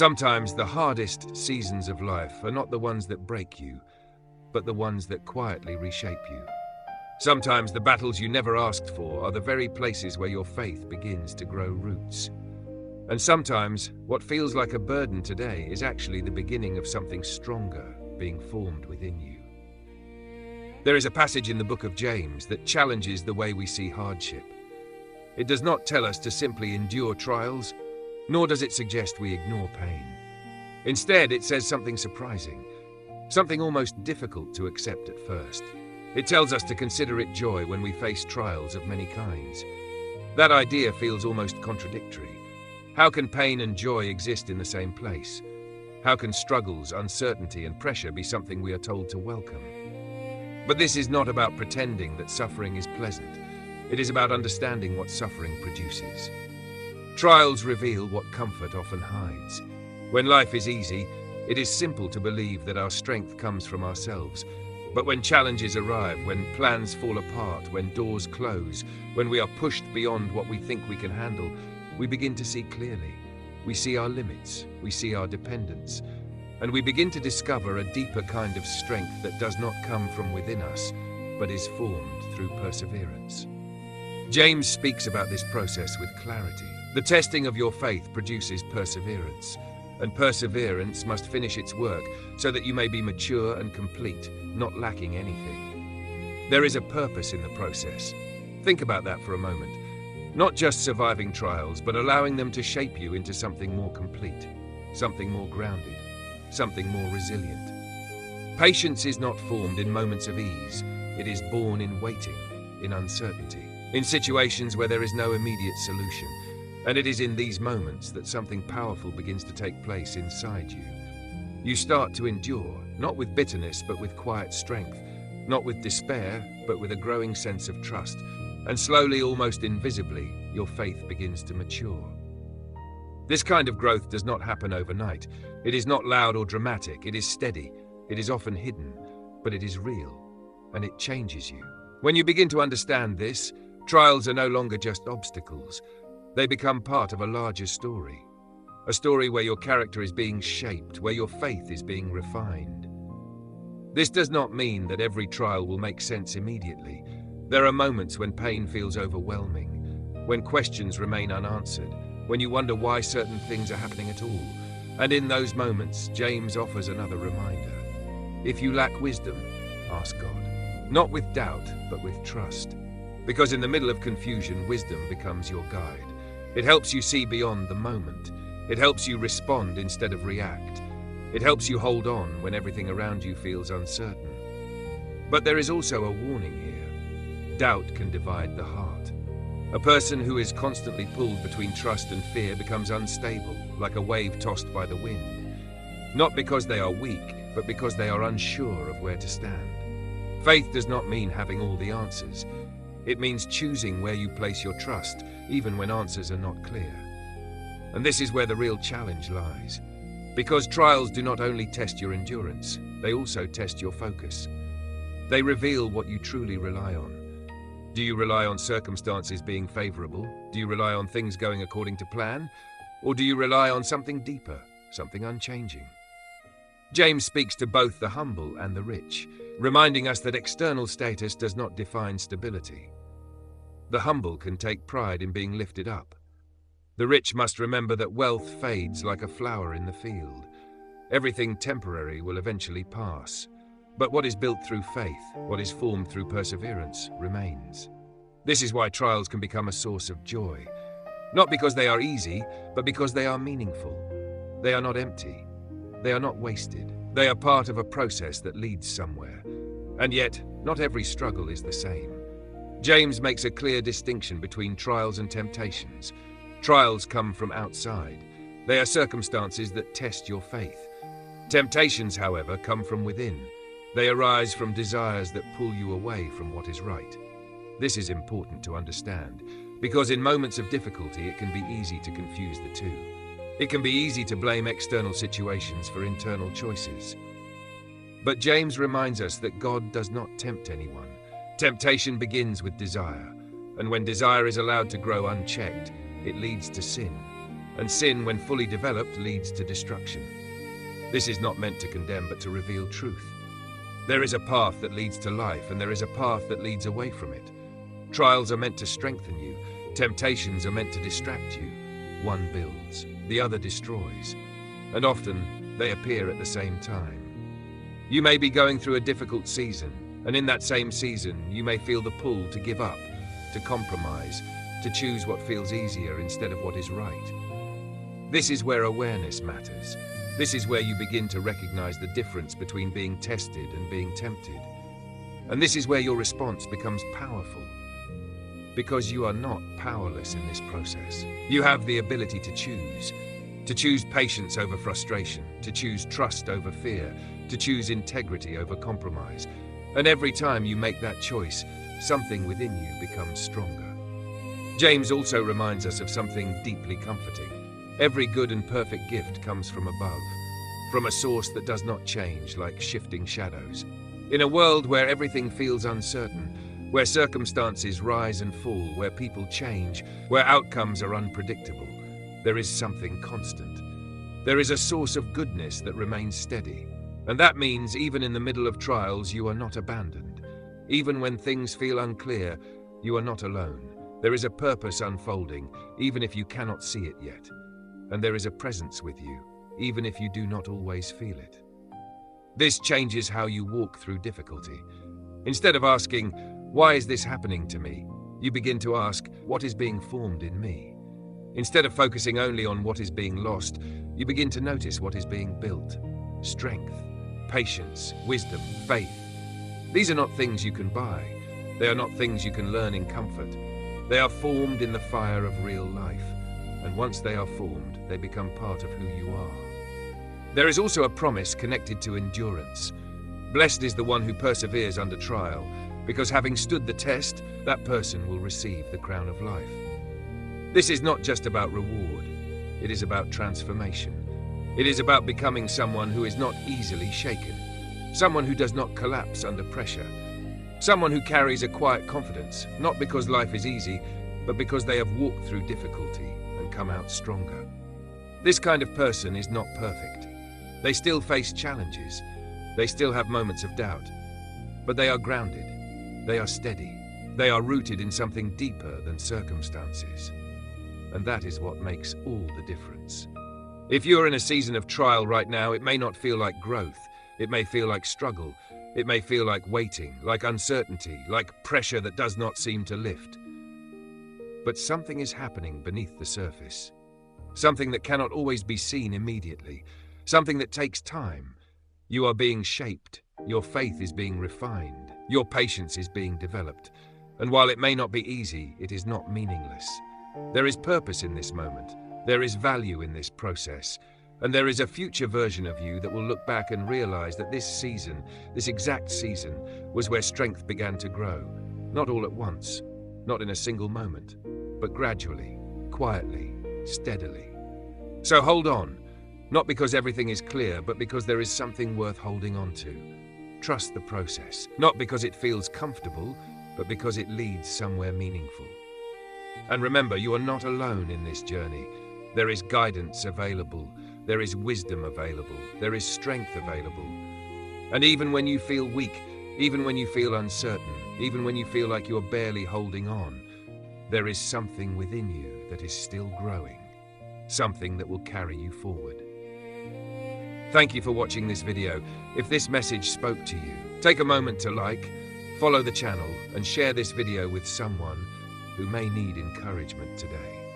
Sometimes the hardest seasons of life are not the ones that break you, but the ones that quietly reshape you. Sometimes the battles you never asked for are the very places where your faith begins to grow roots. And sometimes what feels like a burden today is actually the beginning of something stronger being formed within you. There is a passage in the book of James that challenges the way we see hardship. It does not tell us to simply endure trials, nor does it suggest we ignore pain. Instead, it says something surprising, something almost difficult to accept at first. It tells us to consider it joy when we face trials of many kinds. That idea feels almost contradictory. How can pain and joy exist in the same place? How can struggles, uncertainty, and pressure be something we are told to welcome? But this is not about pretending that suffering is pleasant. It is about understanding what suffering produces. Trials reveal what comfort often hides. When life is easy, it is simple to believe that our strength comes from ourselves. But when challenges arrive, when plans fall apart, when doors close, when we are pushed beyond what we think we can handle, we begin to see clearly. We see our limits, we see our dependence, and we begin to discover a deeper kind of strength that does not come from within us, but is formed through perseverance. James speaks about this process with clarity. The testing of your faith produces perseverance, and perseverance must finish its work so that you may be mature and complete, not lacking anything. There is a purpose in the process. Think about that for a moment. Not just surviving trials, but allowing them to shape you into something more complete, something more grounded, something more resilient. Patience is not formed in moments of ease. It is born in waiting, in uncertainty, in situations where there is no immediate solution. And it is in these moments that something powerful begins to take place inside you. You start to endure, not with bitterness, but with quiet strength, not with despair, but with a growing sense of trust. And slowly, almost invisibly, your faith begins to mature. This kind of growth does not happen overnight. It is not loud or dramatic. It is steady. It is often hidden, but it is real, and it changes you. When you begin to understand this, trials are no longer just obstacles. They become part of a larger story. A story where your character is being shaped, where your faith is being refined. This does not mean that every trial will make sense immediately. There are moments when pain feels overwhelming, when questions remain unanswered, when you wonder why certain things are happening at all. And in those moments, James offers another reminder. If you lack wisdom, ask God. Not with doubt, but with trust. Because in the middle of confusion, wisdom becomes your guide. It helps you see beyond the moment. It helps you respond instead of react. It helps you hold on when everything around you feels uncertain. But there is also a warning here. Doubt can divide the heart. A person who is constantly pulled between trust and fear becomes unstable, like a wave tossed by the wind. Not because they are weak, but because they are unsure of where to stand. Faith does not mean having all the answers. It means choosing where you place your trust, even when answers are not clear. And this is where the real challenge lies. Because trials do not only test your endurance, they also test your focus. They reveal what you truly rely on. Do you rely on circumstances being favorable? Do you rely on things going according to plan? Or do you rely on something deeper, something unchanging? James speaks to both the humble and the rich, reminding us that external status does not define stability. The humble can take pride in being lifted up. The rich must remember that wealth fades like a flower in the field. Everything temporary will eventually pass. But what is built through faith, what is formed through perseverance, remains. This is why trials can become a source of joy. Not because they are easy, but because they are meaningful. They are not empty. They are not wasted. They are part of a process that leads somewhere. And yet, not every struggle is the same. James makes a clear distinction between trials and temptations. Trials come from outside. They are circumstances that test your faith. Temptations, however, come from within. They arise from desires that pull you away from what is right. This is important to understand, because in moments of difficulty it can be easy to confuse the two. It can be easy to blame external situations for internal choices. But James reminds us that God does not tempt anyone. Temptation begins with desire, and when desire is allowed to grow unchecked, it leads to sin. and sin, when fully developed, leads to destruction. This is not meant to condemn, but to reveal truth. There is a path that leads to life, and there is a path that leads away from it. Trials are meant to strengthen you. Temptations are meant to distract you. One builds, the other destroys, and often they appear at the same time. You may be going through a difficult season, and in that same season, you may feel the pull to give up, to compromise, to choose what feels easier instead of what is right. This is where awareness matters. This is where you begin to recognize the difference between being tested and being tempted. And this is where your response becomes powerful. Because you are not powerless in this process. You have the ability to choose patience over frustration, to choose trust over fear, to choose integrity over compromise. And every time you make that choice, something within you becomes stronger. James also reminds us of something deeply comforting. Every good and perfect gift comes from above, from a source that does not change like shifting shadows. In a world where everything feels uncertain, where circumstances rise and fall, where people change, where outcomes are unpredictable, there is something constant. There is a source of goodness that remains steady. And that means even in the middle of trials, you are not abandoned. Even when things feel unclear, you are not alone. There is a purpose unfolding, even if you cannot see it yet. And there is a presence with you, even if you do not always feel it. This changes how you walk through difficulty. Instead of asking, "Why is this happening to me?" you begin to ask, "What is being formed in me?" Instead of focusing only on what is being lost, you begin to notice what is being built. Strength, patience, wisdom, faith. These are not things you can buy. They are not things you can learn in comfort. They are formed in the fire of real life. And once they are formed, they become part of who you are. There is also a promise connected to endurance. Blessed is the one who perseveres under trial, because having stood the test, that person will receive the crown of life. This is not just about reward. It is about transformation. It is about becoming someone who is not easily shaken, someone who does not collapse under pressure, someone who carries a quiet confidence, not because life is easy, but because they have walked through difficulty and come out stronger. This kind of person is not perfect. They still face challenges. They still have moments of doubt. But they are grounded. They are steady. They are rooted in something deeper than circumstances. And that is what makes all the difference. If you're in a season of trial right now, it may not feel like growth. It may feel like struggle. It may feel like waiting, like uncertainty, like pressure that does not seem to lift. But something is happening beneath the surface. Something that cannot always be seen immediately. Something that takes time. You are being shaped. Your faith is being refined. Your patience is being developed. And while it may not be easy, it is not meaningless. There is purpose in this moment. There is value in this process. And there is a future version of you that will look back and realize that this season, this exact season, was where strength began to grow. Not all at once, not in a single moment, but gradually, quietly, steadily. So hold on, not because everything is clear, but because there is something worth holding on to. Trust the process, not because it feels comfortable, but because it leads somewhere meaningful. And remember, you are not alone in this journey. There is guidance available. There is wisdom available. There is strength available. And even when you feel weak, even when you feel uncertain, even when you feel like you are barely holding on, there is something within you that is still growing. Something that will carry you forward. Thank you for watching this video. If this message spoke to you, take a moment to like, follow the channel, and share this video with someone who may need encouragement today.